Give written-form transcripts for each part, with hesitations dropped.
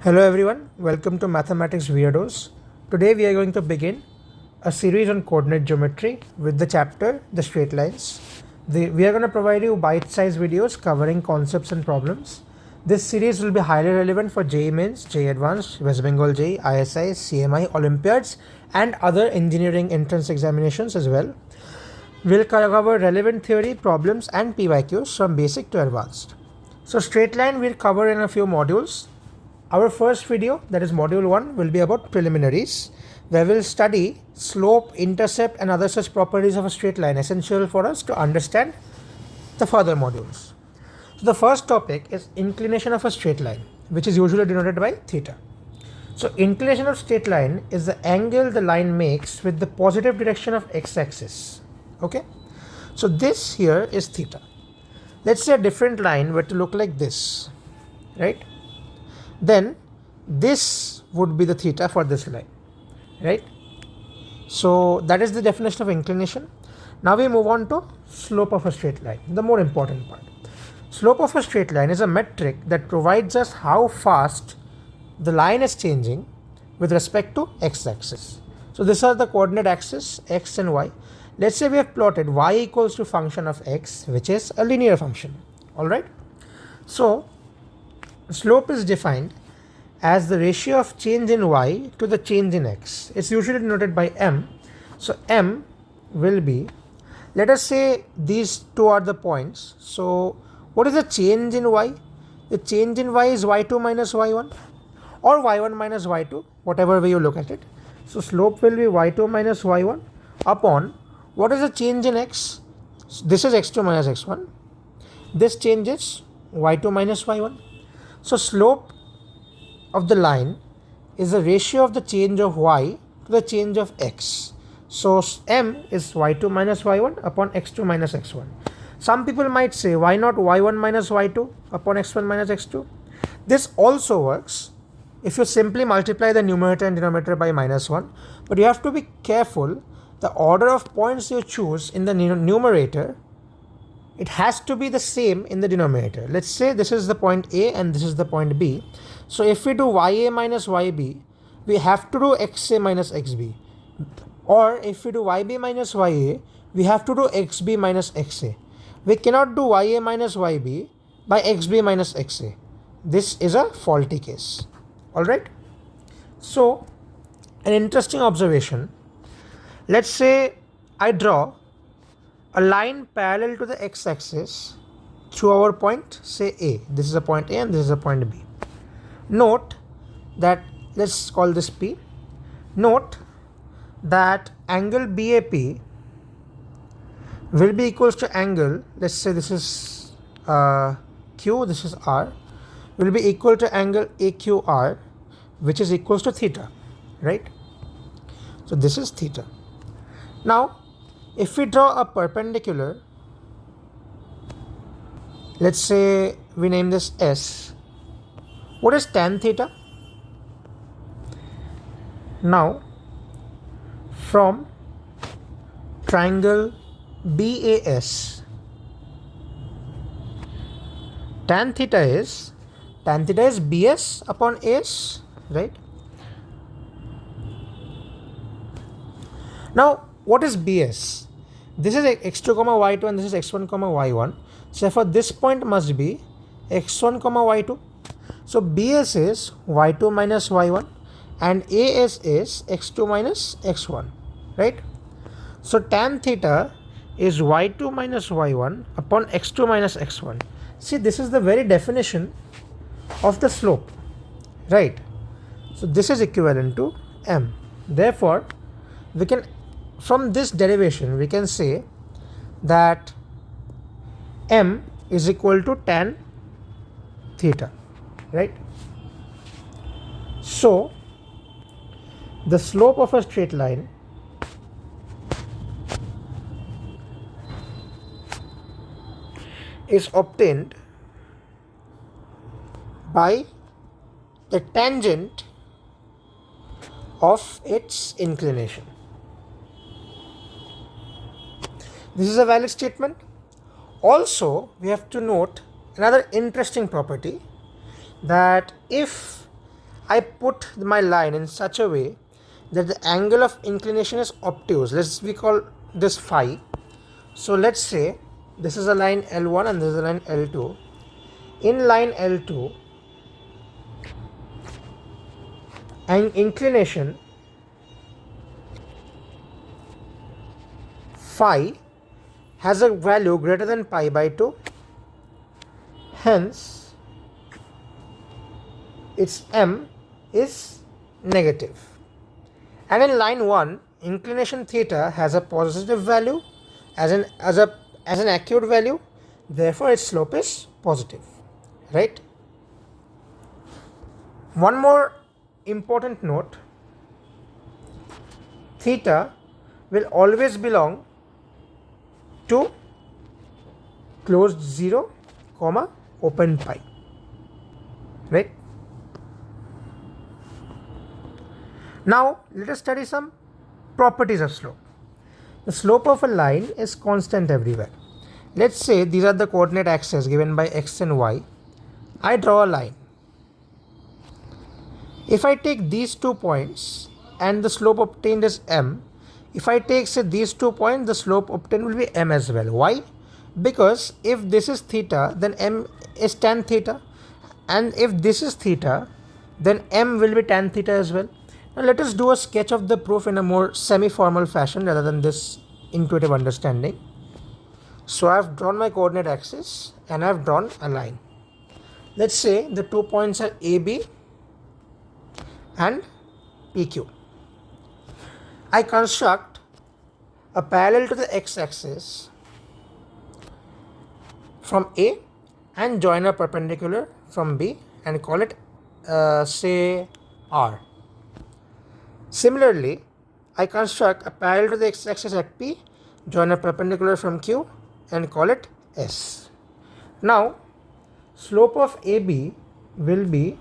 Hello everyone, welcome to Mathematics Weirdos. Today we are going to begin a series on coordinate geometry with the chapter The Straight Lines. We are going to provide you bite-sized videos covering concepts and problems. This series will be highly relevant for JEEMains, JEE Advanced, West Bengal JEE, ISI, CMI, Olympiads and other engineering entrance examinations as well. We'll cover relevant theory, problems and PYQs from basic to advanced. So straight line we'll cover in a few modules. Our first video, that is module 1, will be about preliminaries, where we'll study slope, intercept and other such properties of a straight line essential for us to understand the further modules. So the first topic is inclination of a straight line, which is usually denoted by theta. So inclination of straight line is the angle the line makes with the positive direction of x-axis. Okay, so this here is theta. Let's say a different line were to look like this, right? Then this would be the theta for this line, right? So that is the definition of inclination. Now we move on to slope of a straight line, the more important part. Slope of a straight line is a metric that provides us how fast the line is changing with respect to x-axis. So these are the coordinate axes, x and y. Let's say we have plotted y equals to function of x, which is a linear function, alright? So slope is defined as the ratio of change in y to the change in x. It's usually denoted by m. So m will be, let us say these two are the points. So what is the change in y? The change in y is y2 minus y1 or y1 minus y2, whatever way you look at it. So slope will be y2 minus y1 upon what is the change in x? This is x2 minus x1. This changes y2 minus y1. So slope of the line is the ratio of the change of y to the change of x. So m is y2 minus y1 upon x2 minus x1. Some people might say, why not y1 minus y2 upon x1 minus x2? This also works if you simply multiply the numerator and denominator by minus 1. But you have to be careful, the order of points you choose in the numerator, it has to be the same in the denominator. Let's say this is the point A and this is the point B. So if we do ya minus yb, we have to do xa minus xb. Or if we do yb minus ya, we have to do xb minus xa. We cannot do ya minus yb by xb minus xa. This is a faulty case. Alright? So, an interesting observation. Let's say I draw a line parallel to the x-axis through our point, say A. This is a point A and this is a point B. Note that, let's call this P. Note that angle BAP will be equals to angle, let's say this is Q, this is R, will be equal to angle AQR, which is equals to theta, right? So this is theta. Now, if we draw a perpendicular, let's say we name this S, what is tan theta? Now, from triangle BAS, tan theta is BS upon AS, right? Now, what is BS? This is x2 comma y2 and this is x1 comma y1. So therefore this point must be x1 comma y2. So BS is y2 minus y1 and AS is x2 minus x1, right? So tan theta is y2 minus y1 upon x2 minus x1. See, this is the very definition of the slope, right? So this is equivalent to m. Therefore, we can, from this derivation, we can say that m is equal to tan theta, right? So the slope of a straight line is obtained by the tangent of its inclination. This is a valid statement. Also, we have to note another interesting property, that if I put my line in such a way that the angle of inclination is obtuse. We call this phi. So let's say this is a line L1 and this is a line L2. In line L2, and inclination phi has a value greater than pi by 2, hence its m is negative. And in line 1, inclination theta has a positive value as an acute value, therefore its slope is positive, right? One more important note: theta will always belong to closed 0, open pi, right? Now let us study some properties of slope. The slope of a line is constant everywhere. Let's say these are the coordinate axes given by x and y. I draw a line. If I take these 2 points and the slope obtained is m, if I take say these 2 points, the slope obtained will be m as well. Why? Because if this is theta, then m is tan theta, and if this is theta, then m will be tan theta as well. Now let us do a sketch of the proof in a more semi-formal fashion rather than this intuitive understanding. So I have drawn my coordinate axis and I have drawn a line. Let's say the 2 points are AB and PQ. I construct a parallel to the x-axis from A and join a perpendicular from B and call it say R. Similarly, I construct a parallel to the x-axis at P, join a perpendicular from Q and call it S. Now, slope of AB will be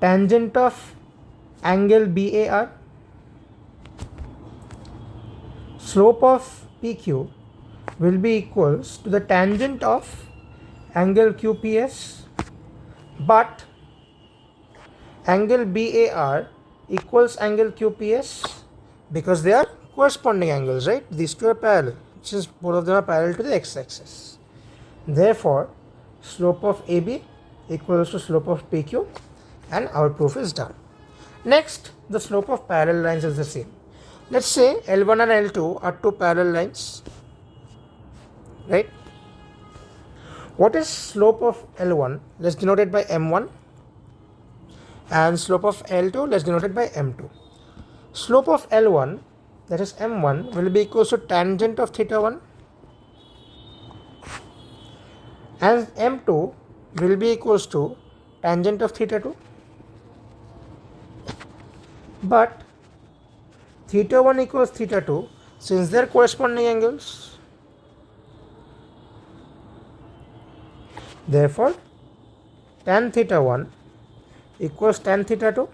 tangent of angle BAR. Slope of PQ will be equals to the tangent of angle QPS, but angle BAR equals angle QPS because they are corresponding angles, right? These two are parallel, since both of them are parallel to the x-axis. Therefore, slope of AB equals to slope of PQ and our proof is done. Next, the slope of parallel lines is the same. Let's say L1 and L2 are two parallel lines, right? What is slope of L1? Let's denote it by M1, and slope of L2, let's denote it by M2. Slope of L1, that is M1, will be equals to tangent of theta 1, and M2 will be equals to tangent of theta 2. But theta 1 equals theta 2 since they are corresponding angles. Therefore, tan theta 1 equals tan theta 2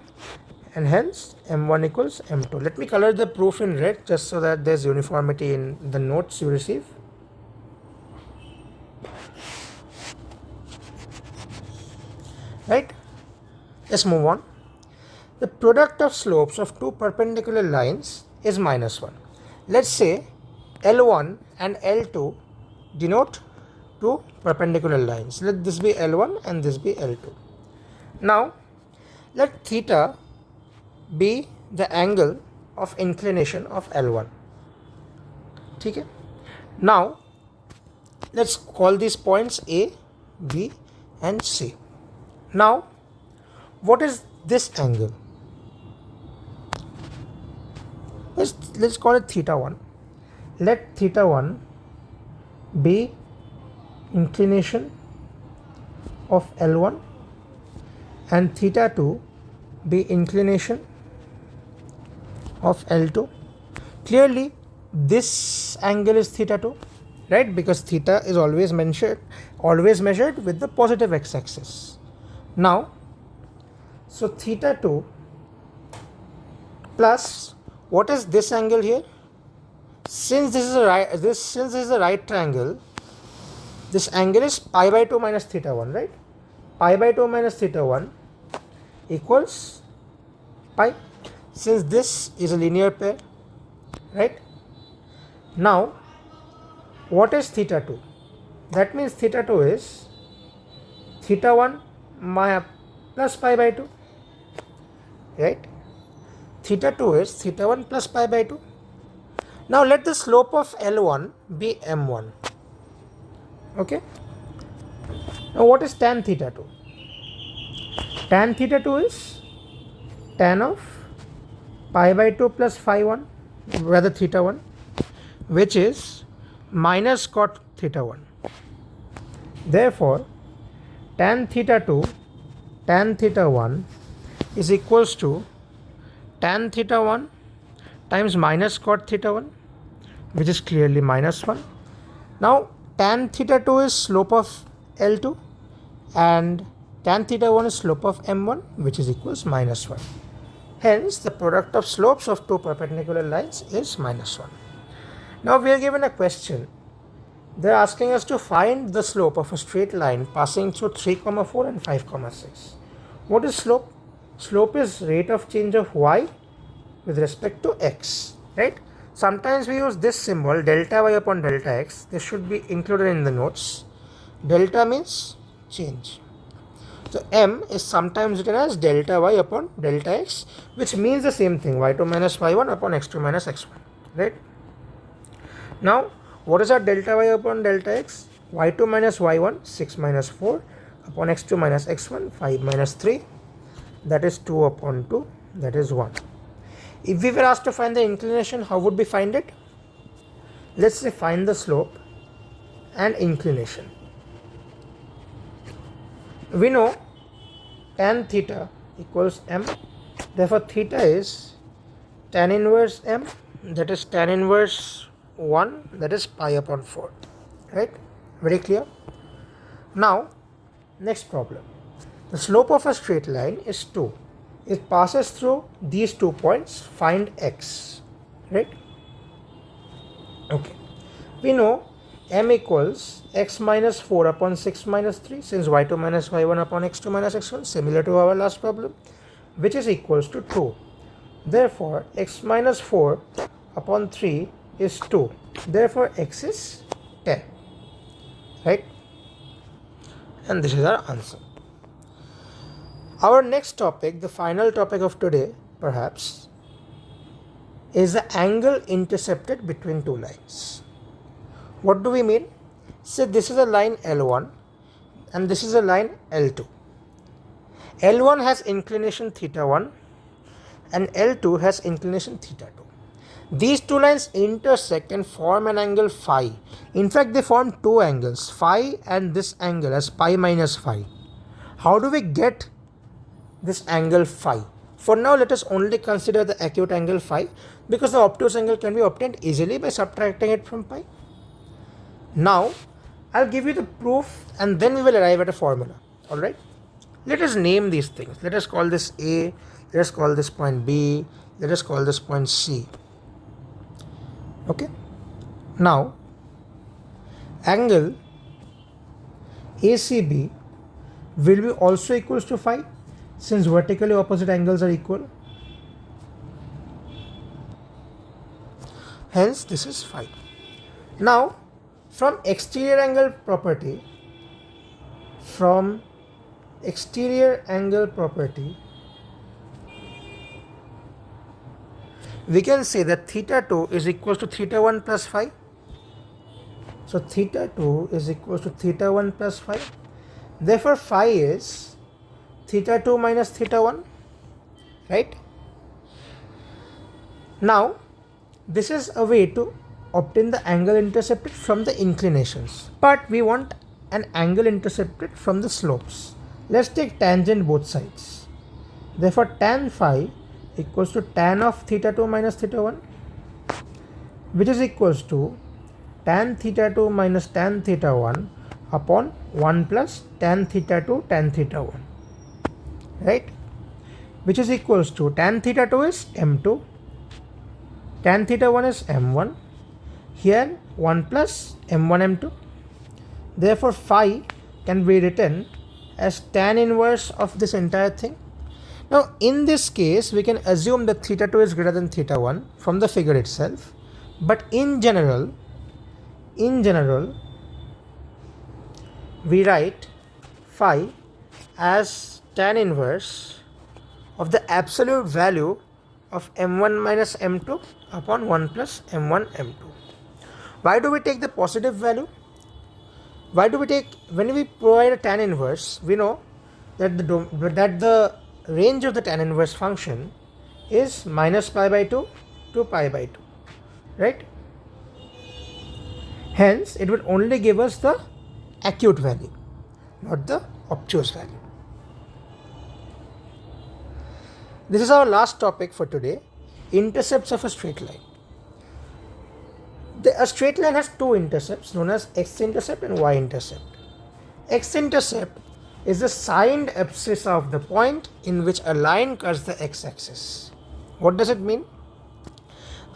and hence M1 equals M2. Let me color the proof in red just so that there is uniformity in the notes you receive. Right? Let's move on. The product of slopes of two perpendicular lines is -1. Let's say L1 and L2 denote two perpendicular lines. Let this be L1 and this be L2. Now, let theta be the angle of inclination of L1. Okay? Now, let's call these points A, B and C. Now, what is this angle? Let's call it theta 1. Let theta 1 be inclination of L1 and theta 2 be inclination of L2. Clearly, this angle is theta 2, right? Because theta is always measured with the positive x-axis. Now, so theta 2 plus what is this angle here? Since this is a right triangle, this angle is pi by 2 minus theta 1, right? Pi by 2 minus theta 1 equals pi, since this is a linear pair, right? Now, what is theta 2? That means theta 2 is theta 1 plus pi by 2, right? Theta 2 is theta 1 plus pi by 2. Now let the slope of L1 be m1. Okay. Now what is tan theta 2? Tan theta 2 is tan of pi by 2 plus phi 1, rather theta 1, which is minus cot theta 1. Therefore, tan theta 2 tan theta 1 is equals to tan theta 1 times minus cot theta 1, which is clearly minus 1. Now tan theta 2 is slope of L2 and tan theta 1 is slope of m1, which is equals minus 1. Hence the product of slopes of two perpendicular lines is minus 1. Now we are given a question. They are asking us to find the slope of a straight line passing through 3, 4 and 5, 6. What is slope? Slope is rate of change of y with respect to x, right? Sometimes we use this symbol delta y upon delta x. This should be included in the notes. Delta means change. So m is sometimes written as delta y upon delta x, which means the same thing, y2 minus y1 upon x2 minus x1, right? Now, what is our delta y upon delta x? y2 minus y1, 6 minus 4 upon x2 minus x1, 5 minus 3, that is 2 upon 2, that is 1. If we were asked to find the inclination, how would we find it? Let's say find the slope and inclination. We know tan theta equals m, therefore theta is tan inverse m, that is tan inverse 1, that is pi upon 4, right? Very clear? Now, next problem. The slope of a straight line is 2. It passes through these 2 points. Find x, right? Okay. We know m equals x minus 4 upon 6 minus 3, since y2 minus y1 upon x2 minus x1, similar to our last problem, which is equals to 2. Therefore, x minus 4 upon 3 is 2. Therefore, x is 10, right? And this is our answer. Our next topic, the final topic of today, perhaps, is the angle intercepted between two lines. What do we mean? Say this is a line L1 and this is a line L2. L1 has inclination theta 1 and L2 has inclination theta 2. These two lines intersect and form an angle phi. In fact, they form two angles, phi and this angle as pi minus phi. How do we get this angle phi? For now, let us only consider the acute angle phi, because the obtuse angle can be obtained easily by subtracting it from pi. Now, I'll give you the proof and then we will arrive at a formula. Alright? Let us name these things. Let us call this A, let us call this point B, let us call this point C. Okay? Now, angle ACB will be also equals to phi, since vertically opposite angles are equal. Hence, this is phi. Now, from exterior angle property, we can say that theta 2 is equals to theta 1 plus phi. So theta 2 is equals to theta 1 plus phi. Therefore, phi is theta 2 minus theta 1, right? Now, this is a way to obtain the angle intercepted from the inclinations. But we want an angle intercepted from the slopes. Let's take tangent both sides. Therefore, tan phi equals to tan of theta 2 minus theta 1, which is equals to tan theta 2 minus tan theta 1 upon 1 plus tan theta 2 tan theta 1, right? Which is equals to tan theta 2 is m2, tan theta 1 is m1, here 1 plus m1 m2. Therefore, phi can be written as tan inverse of this entire thing. Now in this case we can assume that theta 2 is greater than theta 1 from the figure itself, but in general we write phi as tan inverse of the absolute value of m1 minus m2 upon 1 plus m1 m2. Why do we take the positive value? When we provide a tan inverse, we know that the range of the tan inverse function is minus pi by 2 to pi by 2, right? Hence it would only give us the acute value, not the obtuse value. This is our last topic for today, intercepts of a straight line. A straight line has two intercepts known as x-intercept and y-intercept. X-intercept is the signed abscissa of the point in which a line cuts the x-axis. What does it mean?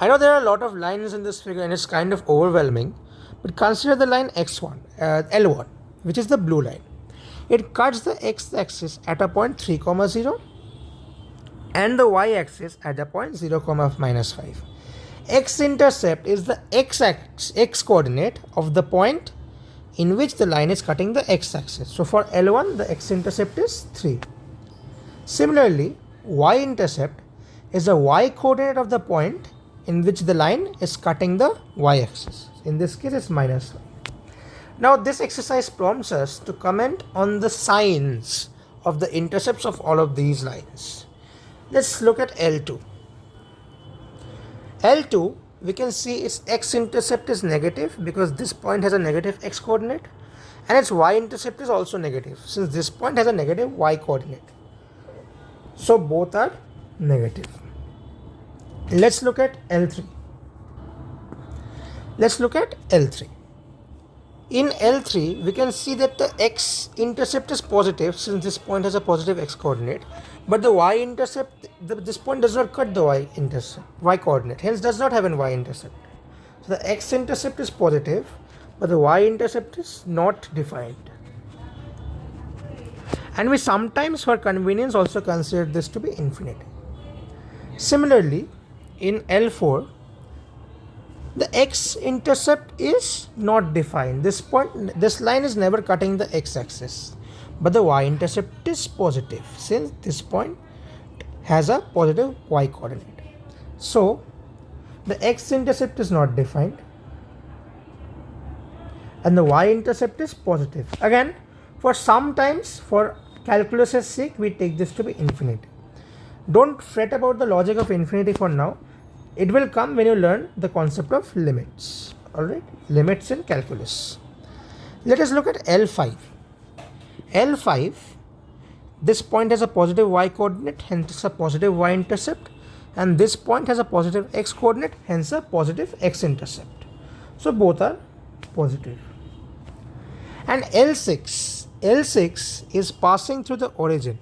I know there are a lot of lines in this figure and it's kind of overwhelming, but consider the line L1, which is the blue line. It cuts the x-axis at a point 3, 0 and the y-axis at a point 0, minus 5. X-intercept is the x coordinate of the point in which the line is cutting the x-axis. So for L1 the x-intercept is 3. Similarly, y-intercept is the y coordinate of the point in which the line is cutting the y-axis. In this case it's minus 5. Now this exercise prompts us to comment on the signs of the intercepts of all of these lines. Let's look at L2. L2, we can see its x-intercept is negative because this point has a negative x coordinate, and its y-intercept is also negative since this point has a negative y coordinate. So both are negative. Let's look at L3. In L3, we can see that the x-intercept is positive since this point has a positive x coordinate, but the y-intercept, this point does not cut the y coordinate, hence does not have an y-intercept. So the x-intercept is positive, but the y-intercept is not defined. And we sometimes, for convenience, also consider this to be infinity. Similarly, in L4, the x-intercept is not defined. This line is never cutting the x-axis, but the y-intercept is positive since this point has a positive y coordinate. So the x-intercept is not defined and the y-intercept is positive. Again, for calculus's sake, we take this to be infinity. Don't fret about the logic of infinity for now. It will come when you learn the concept of limits. Alright, limits in calculus. Let us look at L5. L5, this point has a positive y coordinate, hence it's a positive y-intercept, and this point has a positive x coordinate, hence a positive x-intercept. So both are positive. And L6 is passing through the origin.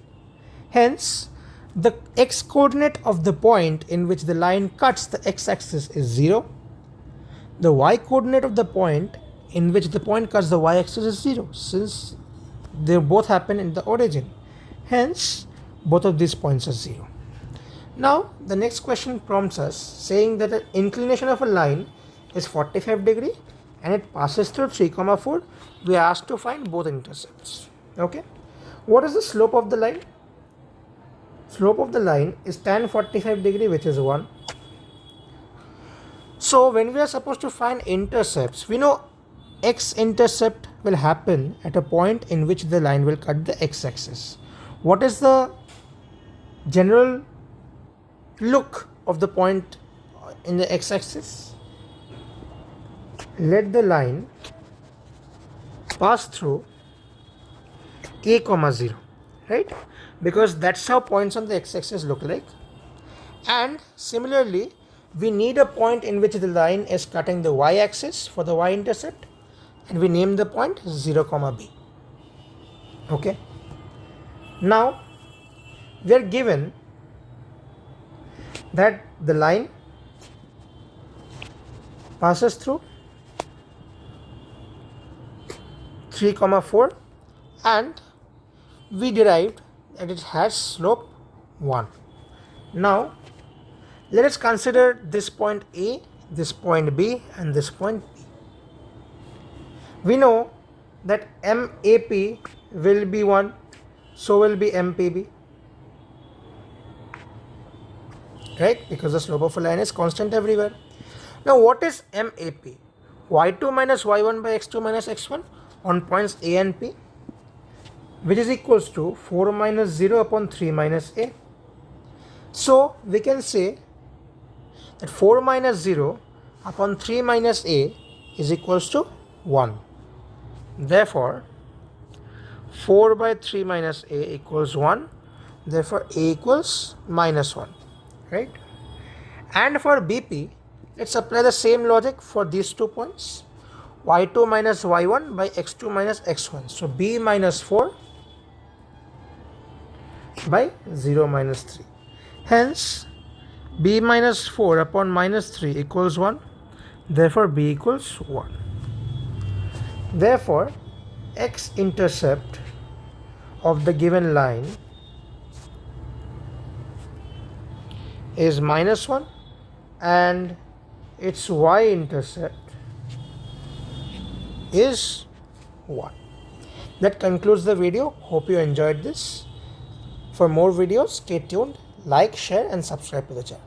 Hence, the x coordinate of the point in which the line cuts the x-axis is 0. The y coordinate of the point in which the point cuts the y-axis is 0, since they both happen in the origin. Hence, both of these points are 0. Now, the next question prompts us saying that the inclination of a line is 45 degree and it passes through 3, 4. We are asked to find both intercepts. Okay. What is the slope of the line? Slope of the line is tan 45 degree, which is 1. So when we are supposed to find intercepts, we know x-intercept will happen at a point in which the line will cut the x-axis. What is the general look of the point in the x-axis? Let the line pass through a, 0, right? Because that's how points on the x-axis look like. And similarly, we need a point in which the line is cutting the y-axis for the y-intercept, and we name the point 0, b. Okay. Now, we are given that the line passes through 3, 4, and we derived that it has slope 1. Now let us consider this point A, this point B, and this point P. We know that MAP will be 1, so will be MPB, right? Because the slope of a line is constant everywhere. Now what is MAP? y2 minus y1 by x2 minus x1 on points A and P, which is equals to 4 minus 0 upon 3 minus A. So we can say that 4 minus 0 upon 3 minus A is equals to 1. Therefore 4 by 3 minus A equals 1. Therefore A equals minus 1, right? And for BP, let's apply the same logic for these 2 points. y2 minus y1 by x2 minus x1. So B minus 4 by 0 minus 3. Hence B minus 4 upon minus 3 equals 1. Therefore B equals 1. Therefore x-intercept of the given line is minus 1 and its y-intercept is 1. That concludes the video. Hope you enjoyed this. For more videos, stay tuned, like, share and subscribe to the channel.